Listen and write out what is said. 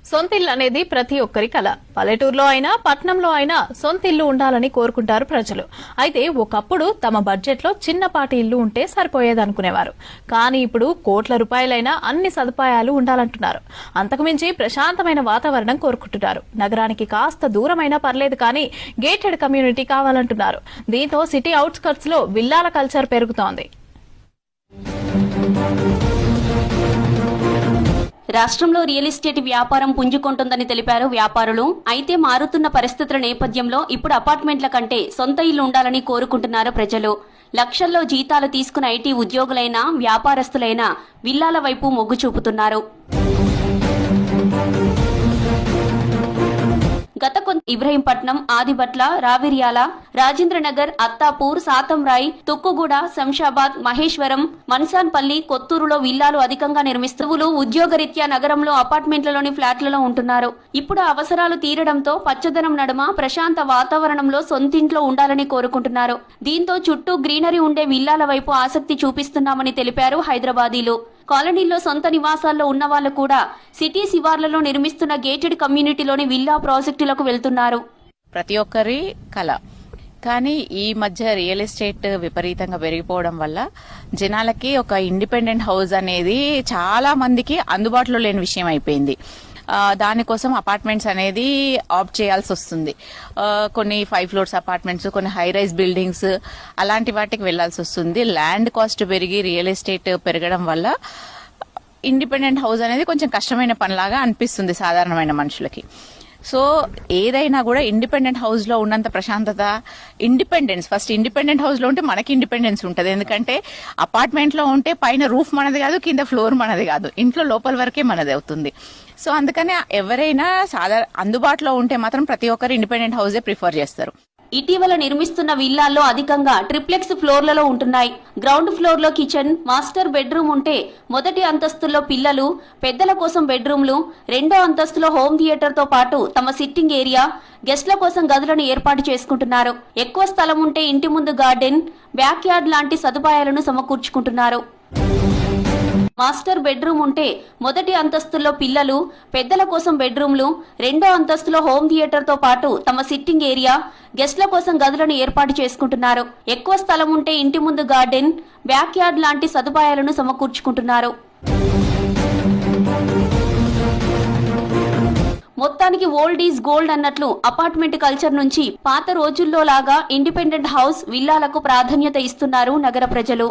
సొంతిల్లు అనేది ప్రతి ఒక్కరి కల. పల్లెటూరులో అయినా పట్నంలో అయినా సొంతిల్లు ఉండాలని కోరుకుంటారు ప్రజలు. అయితే ఒకప్పుడు తమ బడ్జెట్ లో చిన్నపాటి ఇల్లు ఉంటే సరిపోయేదనుకునేవారు. కానీ ఇప్పుడు కోట్ల రూపాయలైనా అన్ని సదుపాయాలు ఉండాలంటున్నారు. అంతకుమించి ప్రశాంతమైన వాతావరణం కోరుకుంటున్నారు. నగరానికి కాస్త దూరమైనా పర్లేదు కానీ గేటెడ్ కమ్యూనిటీ కావాలంటున్నారు. దీంతో సిటీ అవుట్స్కట్స్ లో విల్లాల కల్చర్ పెరుగుతోంది. రాష్ట్రంలో రియల్ ఎస్టేట్ వ్యాపారం పుంజుకుంటుందని తెలిపారు వ్యాపారులు. అయితే మారుతున్న పరిస్థితుల నేపథ్యంలో ఇప్పుడు అపార్ట్మెంట్ల కంటే సొంత ఇల్లు ఉండాలని కోరుకుంటున్నారు ప్రజలు. లక్షల్లో జీతాలు తీసుకున్న ఐటీ ఉద్యోగులైనా వ్యాపారస్తులైనా విల్లాల వైపు మొగ్గు చూపుతున్నారు. గత ఇబ్రహీంపట్నం, ఆదిబట్ల, రావిర్యాల, రాజేంద్రనగర్, అత్తాపూర్, సాతంరాయ్, తుక్కుగూడ, శంషాబాద్, మహేశ్వరం, మన్సాన్పల్లి, కొత్తూరులో విల్లాలు అధికంగా నిర్మిస్తువులు ఉద్యోగరీత్యా నగరంలో అపార్ట్మెంట్లలోని ఫ్లాట్లలో ఉంటున్నారు. ఇప్పుడు అవసరాలు తీరడంతో పచ్చదనం నడుమ ప్రశాంత వాతావరణంలో సొంతింట్లో ఉండాలని కోరుకుంటున్నారు. దీంతో చుట్టూ గ్రీనరీ ఉండే విల్లాల వైపు ఆసక్తి చూపిస్తున్నామని తెలిపారు హైదరాబాదీలు. కాలనీల్లో సొంత నివాసాల్లో ఉన్న వాళ్ళు కూడా సిటీ శివార్లలో నిర్మిస్తున్న గేటెడ్ కమ్యూనిటీలోని విల్లా ప్రాజెక్టులకు వెళ్తున్నారు. ప్రతి ఒక్కరి కళ. కానీ ఈ మధ్య రియల్ ఎస్టేట్ విపరీతంగా పెరిగిపోవడం వల్ల జనాలకి ఒక ఇండిపెండెంట్ హౌస్ అనేది చాలా మందికి అందుబాటులో లేని విషయం అయిపోయింది. దానికోసం అపార్ట్మెంట్స్ అనేది ఆప్ట్ చేయాల్సి వస్తుంది. కొన్ని 5 ఫ్లోర్స్ అపార్ట్మెంట్స్, కొన్ని హై రైజ్ బిల్డింగ్స్ అలాంటి వాటికి వెళ్లాల్సి వస్తుంది. ల్యాండ్ కాస్ట్ పెరిగి రియల్ ఎస్టేట్ పెరగడం వల్ల ఇండిపెండెంట్ హౌస్ అనేది కొంచెం కష్టమైన పనిలాగా అనిపిస్తుంది సాధారణమైన మనుషులకి. సో ఏదైనా కూడా ఇండిపెండెంట్ హౌస్ లో ఉన్నంత ప్రశాంతత, ఇండిపెండెన్స్, ఫస్ట్ ఇండిపెండెంట్ హౌస్ లో ఉంటే మనకి ఇండిపెండెన్స్ ఉంటుంది. ఎందుకంటే అపార్ట్మెంట్ లో ఉంటే పైన రూఫ్ మనది కాదు, కింద ఫ్లోర్ మనది కాదు, ఇంట్లో లోపల వరకే మనది అవుతుంది. సో అందుకని ఎవరైనా అందుబాటులో ఉంటే మాత్రం ప్రతి ఒక్కరు ఇండిపెండెంట్ హౌసే ప్రిఫర్ చేస్తారు. ఇటీవల నిర్మిస్తున్న విల్లాల్లో అధికంగా ట్రిప్లెక్స్ ఫ్లోర్లలో ఉంటున్నాయి. గ్రౌండ్ ఫ్లోర్ లో కిచెన్, మాస్టర్ బెడ్రూమ్ ఉంటే మొదటి అంతస్తులో పిల్లలు, పెద్దల కోసం బెడ్రూమ్లు, రెండో అంతస్తులో హోమ్ థియేటర్ తో పాటు తమ సిట్టింగ్ ఏరియా, గెస్ట్ల కోసం గదులను ఏర్పాటు చేసుకుంటున్నారు. ఎక్కువ స్థలం ఉంటే ఇంటి ముందు గార్డెన్, బ్యాక్ యార్డ్ లాంటి సదుపాయాలను సమకూర్చుకుంటున్నారు. మాస్టర్ బెడ్రూమ్ ఉంటే మొదటి అంతస్తులో పిల్లలు, పెద్దల కోసం బెడ్రూమ్లు, రెండో అంతస్తులో హోమ్ థియేటర్ తో పాటు తమ సిట్టింగ్ ఏరియా, గెస్ట్ల కోసం గదులను ఏర్పాటు చేసుకుంటున్నారు. ఎక్కువ స్థలం ఉంటే ఇంటి ముందు గార్డెన్, బ్యాక్ యార్డ్ లాంటి సదుపాయాలను సమకూర్చుకుంటున్నారు. మొత్తానికి ఓల్డ్ ఈజ్ గోల్డ్ అన్నట్లు అపార్ట్మెంట్ కల్చర్ నుంచి పాత రోజుల్లో లాగా ఇండిపెండెంట్ హౌస్, విల్లాలకు ప్రాధాన్యత ఇస్తున్నారు నగర ప్రజలు.